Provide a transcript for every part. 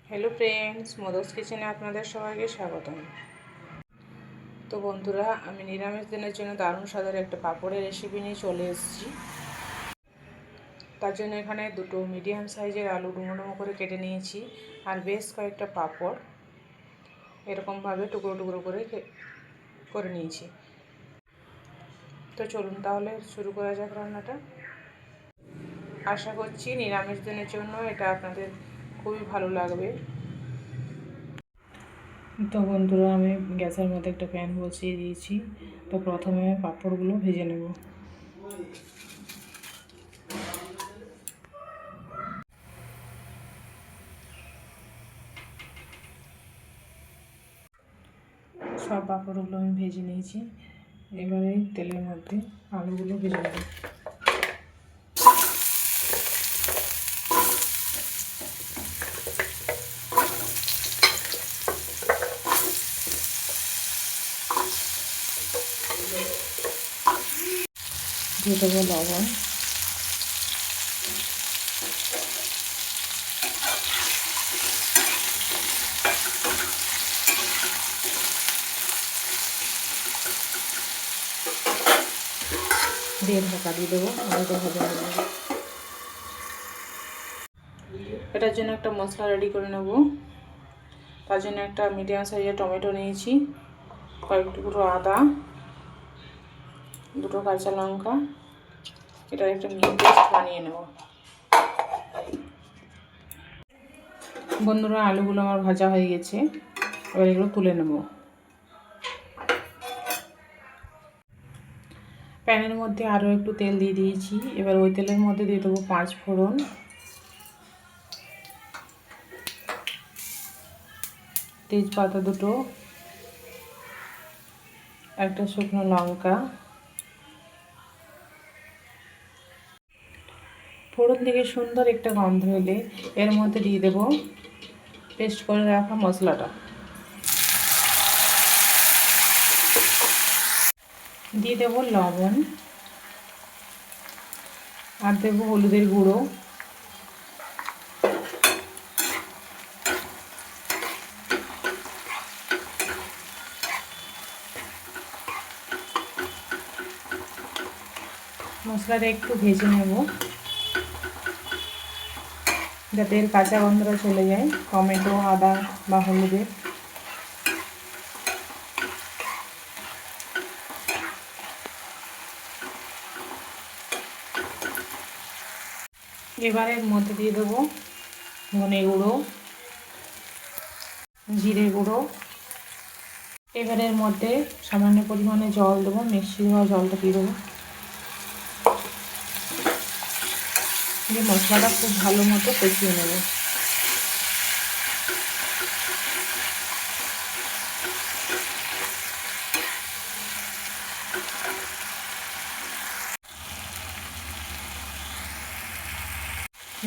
Hello friends, মোদস কিচেনে আপনাদের সবাইকে স্বাগতম। তো বন্ধুরা, আমি নিরামিষ দিনের জন্য দারুণ স্বাদের একটা পাঁপড়ের রেসিপি নিয়ে চলে এসেছি। তার জন্য এখানে দুটো মিডিয়াম সাইজের আলু ডুমো ডুমো করে কেটে নিয়েছি, আর বেশ কয়েকটা পাঁপড় এরকমভাবে টুকরো টুকরো করে নিয়েছি। তো চলুন তাহলে শুরু করা যাক রান্নাটা। আশা করছি নিরামিষ দিনের জন্য এটা আপনাদের খুবই ভালো লাগবে। তো বন্ধুরা, আমি গ্যাসের মধ্যে একটা প্যান বসিয়ে দিয়েছি। তো প্রথমে পাঁপড়গুলো ভেজে নেব। সব পাঁপড়গুলো আমি ভেজে নিয়েছি। এবারে তেলের মধ্যে আলুগুলো ভেজে নেব। দিয়ে দেবো লবণ, দিয়ে ঢাকা দিয়ে দেবো। আলাদা ভাজা হয়ে যাবে। এটার জন্য একটা মশলা রেডি করে নেব। তার জন্য একটা মিডিয়াম সাইজের টমেটো নিয়েছি, কয়েক টুকরো আদা, দুটো কাঁচা লঙ্কা। এটার একটা মিহি পেস্ট বানিয়ে নেব। বন্ধুরা, আলুগুলো আমার ভাজা হয়ে গেছে। এবার এগুলো তুলে নেব। প্যানের মধ্যে আরও একটু তেল দিয়ে দিয়েছি। এবার ওই তেলের মধ্যে দিয়ে দেবো 5 ফোড়ন, তেজপাতা দুটো, একটা শুকনো লঙ্কা। ফোড়ন থেকে সুন্দর একটা গন্ধ এলে এর মধ্যে দিয়ে দেবো পেস্ট করে রাখা মশলাটা। দিয়ে দেবো লবণ, আর দেবো হলুদের গুঁড়ো, মশলাটা একটু ভেজে নেব যাতে এর কাঁচা গন্ধটা চলে যায়, টমেটো, আদা বা হলুদের। এবার এর মধ্যে দিয়ে দেবো ধনে গুঁড়ো, জিরে গুঁড়ো। এবার এর মধ্যে সামান্য পরিমাণে জল দেবো, মিক্সি হওয়া জলটা দিয়ে দেবো। দিয়ে মশলাটা খুব ভালো মতো কষিয়ে নেব।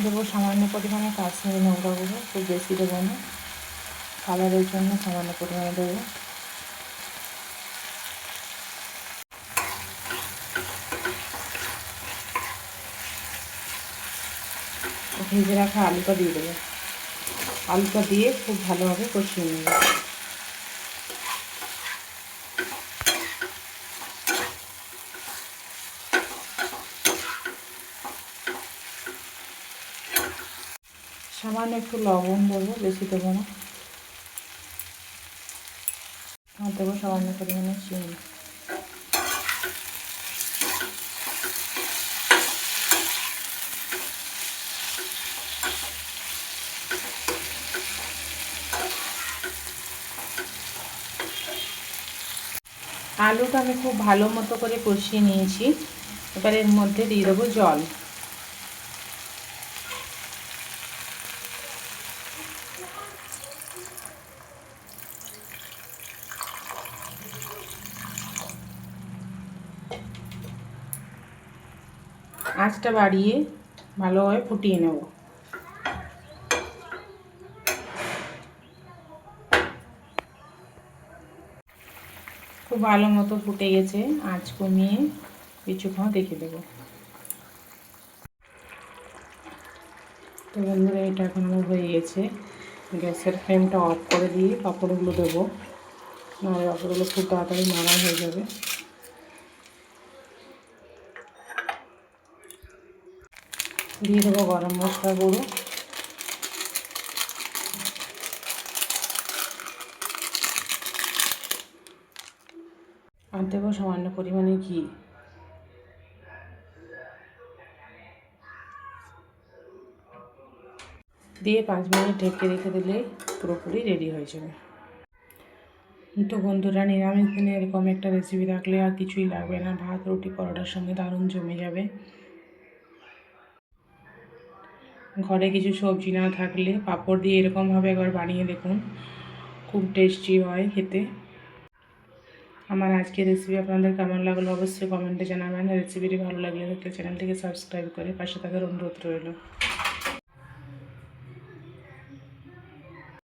দেবো সামান্য পরিমাণে কাশ্মীরি লঙ্কা গুঁড়ো, খুব বেশি দেবো না, কালারের জন্য সামান্য পরিমাণে দেবো। ভেজে রাখা আলুটা দিয়ে দেবো। আলুটা দিয়ে খুব ভালোভাবে কষিয়ে নেব। সামান্য একটু লবণ দেবো, বেশি দেবো না। আর দেবো সামান্য পরিমাণে চিনি। আলুটা আমি খুব ভালো মতো করে কষিয়ে নিয়েছি। এবার এর মধ্যে দিয়ে দেবো জল। আঁচটা বাড়িয়ে ভালোভাবে ফুটিয়ে নেব। খুব ভালো মতো ফুটে গেছে, আঁচ কমিয়ে কিছুক্ষণ রেখে দেবো। তো বন্ধুরা, এটা এখন আমার হয়ে গেছে। গ্যাসের ফ্লেমটা অফ করে দিয়ে পাঁপড়গুলো দেবো, নাহলে পাঁপড়গুলো খুব তাড়াতাড়ি নরম হয়ে যাবে। দিয়ে দেবো গরম মশলা গুঁড়ো, আর দেবো সামান্য পরিমাণে ঘি। দিয়ে 5 মিনিট ঢেকে রেখে দিলে পুরোপুরি রেডি হয়ে যাবে। তো বন্ধুরা, নিরামিষ দিনে এরকম একটা রেসিপি রাখলে আর কিছুই লাগবে না, ভাত রুটি পরোটার সঙ্গে দারুণ জমে যাবে। ঘরে কিছু সবজি না থাকলে পাঁপড় দিয়ে এরকমভাবে একবার বানিয়ে দেখুন, খুব টেস্টি হয় খেতে। আমার আজকের রেসিপি আপনাদের কেমন লাগলো অবশ্যই কমেন্টে জানাবেন। রেসিপিটি ভালো লাগলে চ্যানেলটিকে সাবস্ক্রাইব করে পাশে থাকার অনুরোধ রইল।